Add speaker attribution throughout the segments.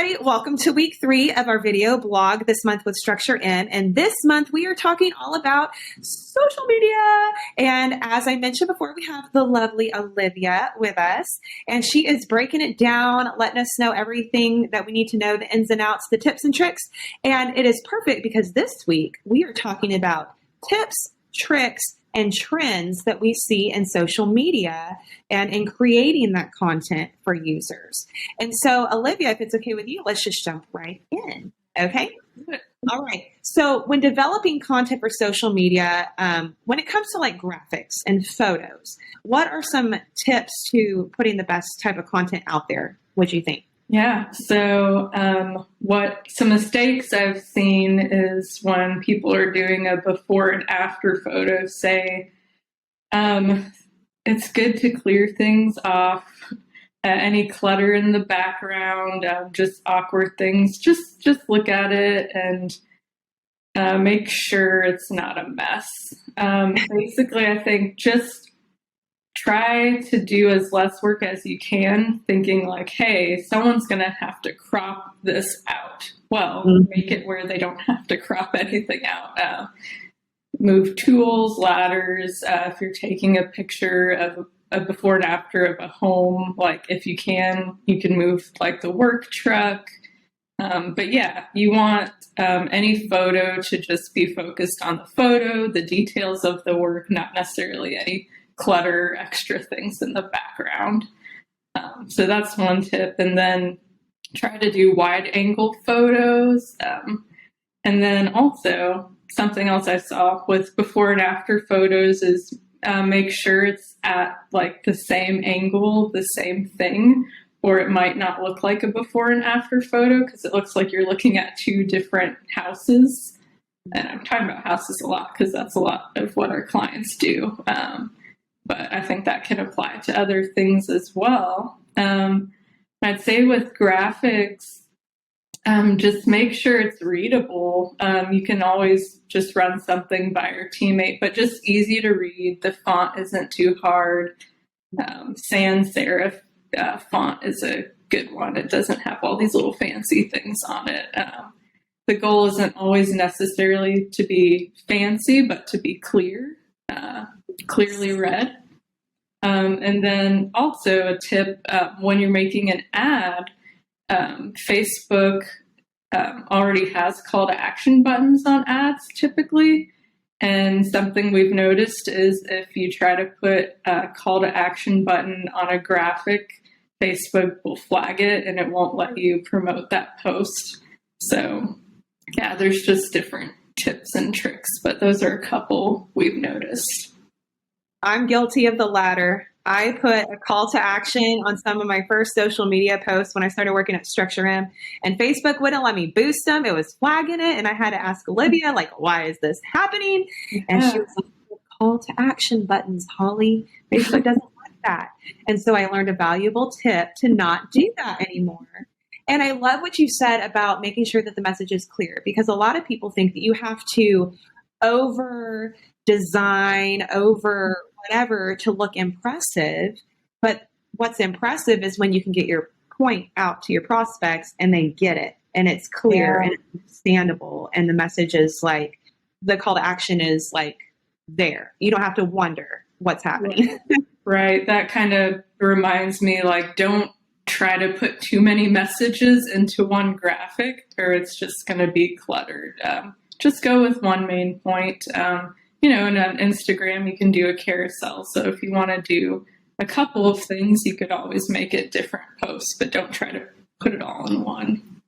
Speaker 1: right, welcome to week 3 of our video blog this month with Structure M. And this month we are talking all about social media. And as I mentioned before, we have the lovely Olivia with us, and she is breaking it down, letting us know everything that we need to know, the ins and outs, the tips and tricks. And it is perfect because this week we are talking about tips, tricks, and trends that we see in social media and in creating that content for users. And so, Olivia, if it's okay with you, let's just jump right in. Okay? All right. So when developing content for social media, when it comes to like graphics and photos, what are some tips to putting the best type of content out there? What do you think?
Speaker 2: Yeah. So what some mistakes I've seen is when people are doing a before and after photo, say, it's good to clear things off, any clutter in the background, just awkward things, just look at it and make sure it's not a mess. Basically, I think just try to do as less work as you can, thinking like, hey, someone's going to have to crop this out. Well, make it where they don't have to crop anything out. Move tools, ladders. If you're taking a picture of a before and after of a home, like if you can move like the work truck. But yeah, you want any photo to just be focused on the photo, the details of the work, not necessarily any clutter, extra things in the background. So that's one tip. And then try to do wide angle photos. And then also something else I saw with before and after photos is make sure it's at like the same angle, the same thing, or it might not look like a before and after photo because it looks like you're looking at two different houses. And I'm talking about houses a lot because that's a lot of what our clients do. But I think that can apply to other things as well. I'd say with graphics, just make sure it's readable. You can always just run something by your teammate, but just easy to read. The font isn't too hard. Sans serif font is a good one. It doesn't have all these little fancy things on it. The goal isn't always necessarily to be fancy, but to be clear, clearly read. And then also a tip, when you're making an ad, Facebook already has call to action buttons on ads typically. And something we've noticed is if you try to put a call to action button on a graphic, Facebook will flag it and it won't let you promote that post. So yeah, there's just different tips and tricks, but those are a couple we've noticed.
Speaker 1: I'm guilty of the latter. I put a call to action on some of my first social media posts when I started working at Structure M, and Facebook wouldn't let me boost them. It was flagging it, and I had to ask Olivia, like, why is this happening? And she was like, call to action buttons, Holly. Facebook doesn't like that. And so I learned a valuable tip to not do that anymore. And I love what you said about making sure that the message is clear, because a lot of people think that you have to over design, over whatever to look impressive. But what's impressive is when you can get your point out to your prospects and they get it and it's clear and it's understandable. And the message is like, the call to action is like there. You don't have to wonder what's happening.
Speaker 2: Right. That kind of reminds me, like, don't try to put too many messages into one graphic or it's just going to be cluttered. Just go with one main point. And on Instagram, you can do a carousel. So if you want to do a couple of things, you could always make it different posts, but don't try to put it all in one.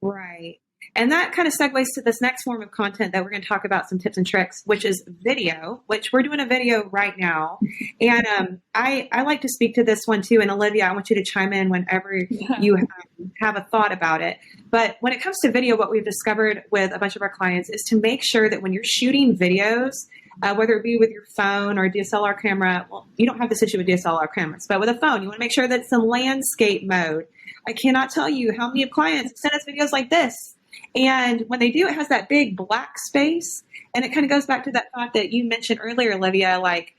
Speaker 1: Right. And that kind of segues to this next form of content that we're going to talk about, some tips and tricks, which is video, which we're doing a video right now. And I like to speak to this one too. And Olivia, I want you to chime in whenever you have a thought about it. But when it comes to video, what we've discovered with a bunch of our clients is to make sure that when you're shooting videos, whether it be with your phone or a DSLR camera, well, you don't have this issue with DSLR cameras, but with a phone, you want to make sure that it's in landscape mode. I cannot tell you how many of clients send us videos like this. And when they do, it has that big black space. And it kind of goes back to that thought that you mentioned earlier, Olivia, like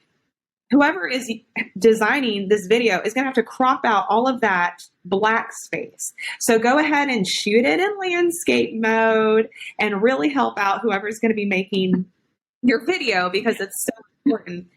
Speaker 1: whoever is designing this video is going to have to crop out all of that black space. So go ahead and shoot it in landscape mode and really help out whoever's going to be making your video, because it's so important.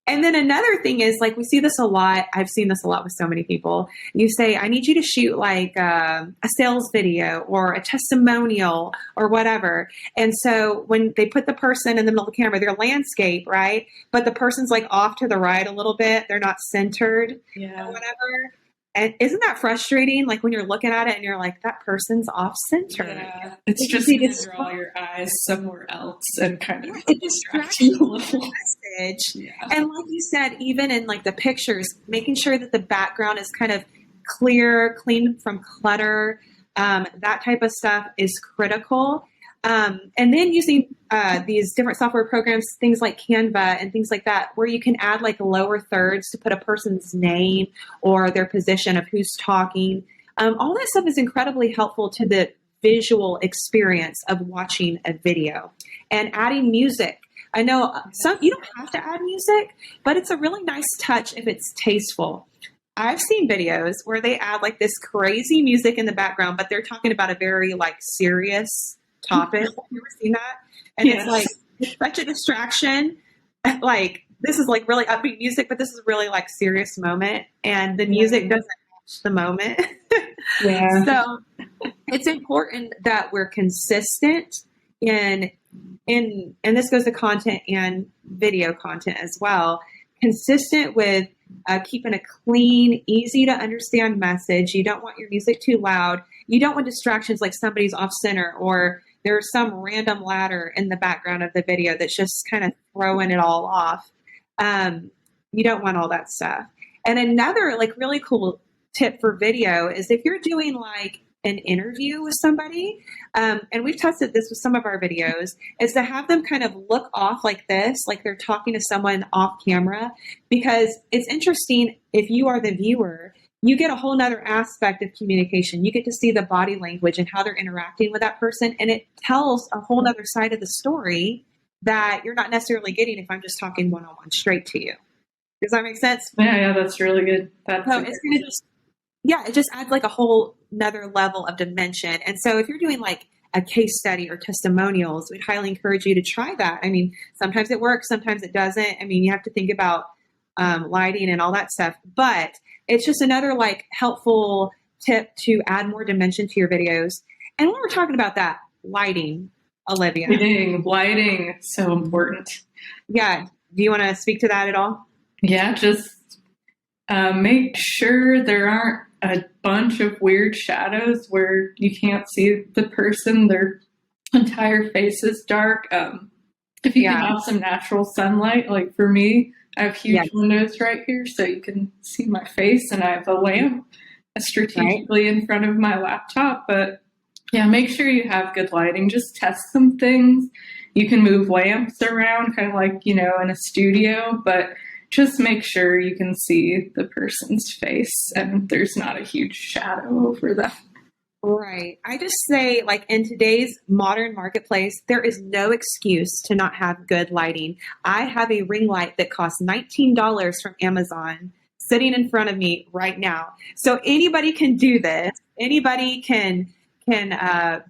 Speaker 1: And then another thing is, like, we see this a lot. I've seen this a lot with so many people. You say, I need you to shoot like a sales video or a testimonial or whatever. And so when they put the person in the middle of the camera, they're landscape, right? But the person's like off to the right a little bit. They're not centered or whatever. And isn't that frustrating? Like when you're looking at it and you're like, that person's off center.
Speaker 2: Yeah, it's just going to draw your eyes somewhere else and kind of distract you a little.
Speaker 1: Message. Yeah. And like you said, even in like the pictures, making sure that the background is kind of clear, clean from clutter, that type of stuff is critical. And then using these different software programs, things like Canva and things like that, where you can add like lower thirds to put a person's name or their position of who's talking. All that stuff is incredibly helpful to the visual experience of watching a video. And adding music. I know you don't have to add music, but it's a really nice touch if it's tasteful. I've seen videos where they add like this crazy music in the background, but they're talking about a very like serious topic. Have you ever seen that? And It's like, it's such a distraction. Like, this is like really upbeat music, but this is really like serious moment. And the music doesn't match the moment. So it's important that we're consistent and this goes to content and video content as well. Consistent with keeping a clean, easy to understand message. You don't want your music too loud. You don't want distractions like somebody's off center or there's some random ladder in the background of the video that's just kind of throwing it all off. You don't want all that stuff. And another like really cool tip for video is if you're doing like an interview with somebody, and we've tested this with some of our videos, is to have them kind of look off like this, like they're talking to someone off camera, because it's interesting if you are the viewer, you get a whole nother aspect of communication. You get to see the body language and how they're interacting with that person. And it tells a whole nother side of the story that you're not necessarily getting if I'm just talking one-on-one straight to you. Does that make sense?
Speaker 2: Yeah, that's really good. That's
Speaker 1: so it's going to just, it just adds like a whole another level of dimension. And so if you're doing like a case study or testimonials, we'd highly encourage you to try that. I mean, sometimes it works, sometimes it doesn't. I mean, you have to think about lighting and all that stuff, but it's just another like helpful tip to add more dimension to your videos. And when we're talking about that, lighting, Olivia.
Speaker 2: Lighting, so important.
Speaker 1: Yeah. Do you want to speak to that at all?
Speaker 2: Yeah, just make sure there aren't a bunch of weird shadows where you can't see the person, their entire face is dark. If you can have some natural sunlight, like for me, I have huge windows right here so you can see my face, and I have a lamp strategically in front of my laptop. But yeah, make sure you have good lighting. Just test some things. You can move lamps around kind of like, in a studio, but just make sure you can see the person's face and there's not a huge shadow over them.
Speaker 1: Right. I just say, like, in today's modern marketplace, there is no excuse to not have good lighting. I have a ring light that costs $19 from Amazon sitting in front of me right now. So anybody can do this. Anybody can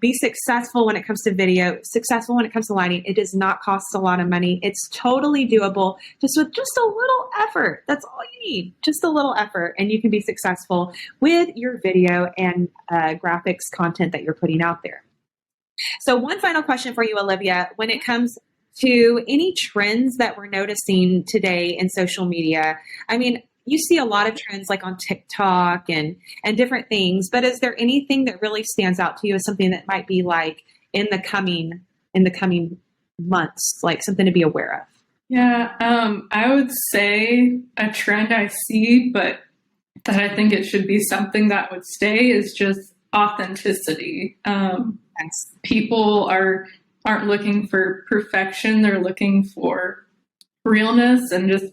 Speaker 1: be successful when it comes to video, successful when it comes to lighting. It does not cost a lot of money. It's totally doable just with just a little effort. That's all you need, just a little effort, and you can be successful with your video and graphics content that you're putting out there. So one final question for you, Olivia, when it comes to any trends that we're noticing today in social media, I mean, you see a lot of trends like on TikTok and different things, but is there anything that really stands out to you as something that might be like in the coming months, like something to be aware of?
Speaker 2: Yeah, I would say a trend I see, but that I think it should be something that would stay is just authenticity. People aren't looking for perfection; they're looking for realness, and just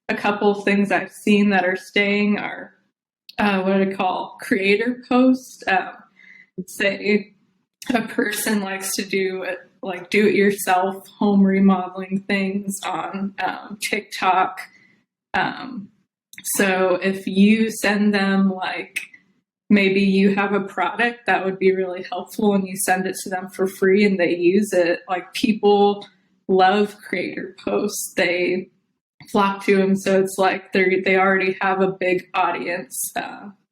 Speaker 2: a couple of things I've seen that are staying are what I call creator posts. Say a person likes to do it yourself home remodeling things on TikTok. So if you send them, like, maybe you have a product that would be really helpful and you send it to them for free and they use it, like, people love creator posts. They flock to them. So it's like they already have a big audience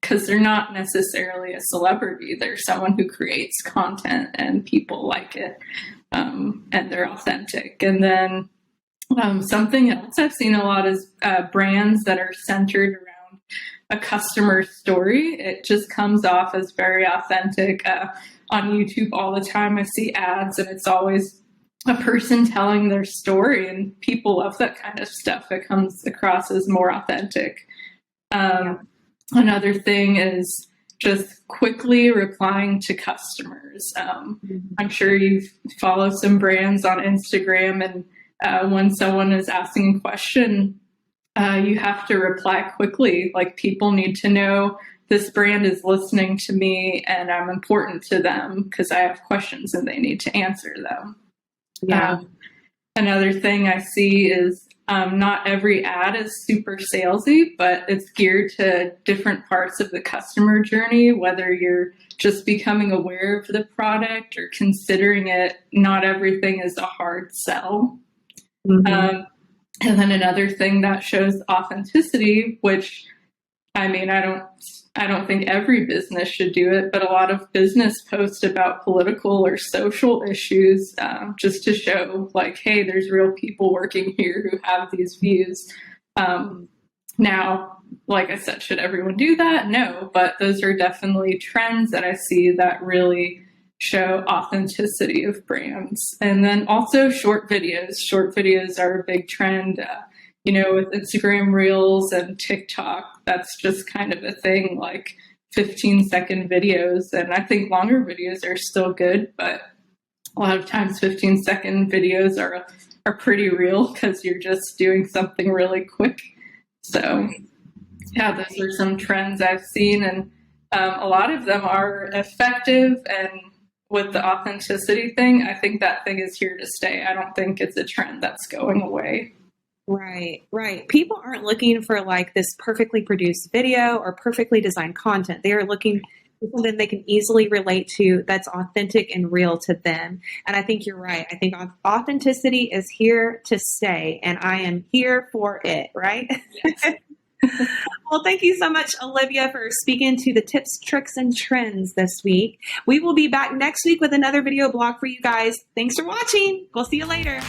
Speaker 2: because they're not necessarily a celebrity. They're someone who creates content and people like it, and they're authentic. And then something else I've seen a lot is brands that are centered around a customer story. It just comes off as very authentic. On YouTube all the time, I see ads and it's always a person telling their story, and people love that kind of stuff. It comes across as more authentic. Another thing is just quickly replying to customers. I'm sure you've followed some brands on Instagram, and when someone is asking a question, you have to reply quickly. Like, people need to know this brand is listening to me and I'm important to them because I have questions and they need to answer them.
Speaker 1: Yeah.
Speaker 2: Another thing I see is not every ad is super salesy, but it's geared to different parts of the customer journey, whether you're just becoming aware of the product or considering it. Not everything is a hard sell. And then another thing that shows authenticity, which, I mean, I don't think every business should do it, but a lot of business post about political or social issues just to show, like, hey, there's real people working here who have these views. Now, like I said, should everyone do that? No, but those are definitely trends that I see that really show authenticity of brands. And then also short videos. Short videos are a big trend. With Instagram Reels and TikTok, that's just kind of a thing, like 15-second videos. And I think longer videos are still good, but a lot of times 15-second videos are pretty real because you're just doing something really quick. So yeah, those are some trends I've seen, and a lot of them are effective. And with the authenticity thing, I think that thing is here to stay. I don't think it's a trend that's going away.
Speaker 1: Right. People aren't looking for like this perfectly produced video or perfectly designed content. They are looking for something they can easily relate to that's authentic and real to them. And I think you're right. I think authenticity is here to stay, and I am here for it, right?
Speaker 2: Yes.
Speaker 1: Well, thank you so much, Olivia, for speaking to the tips, tricks, and trends this week. We will be back next week with another video blog for you guys. Thanks for watching. We'll see you later.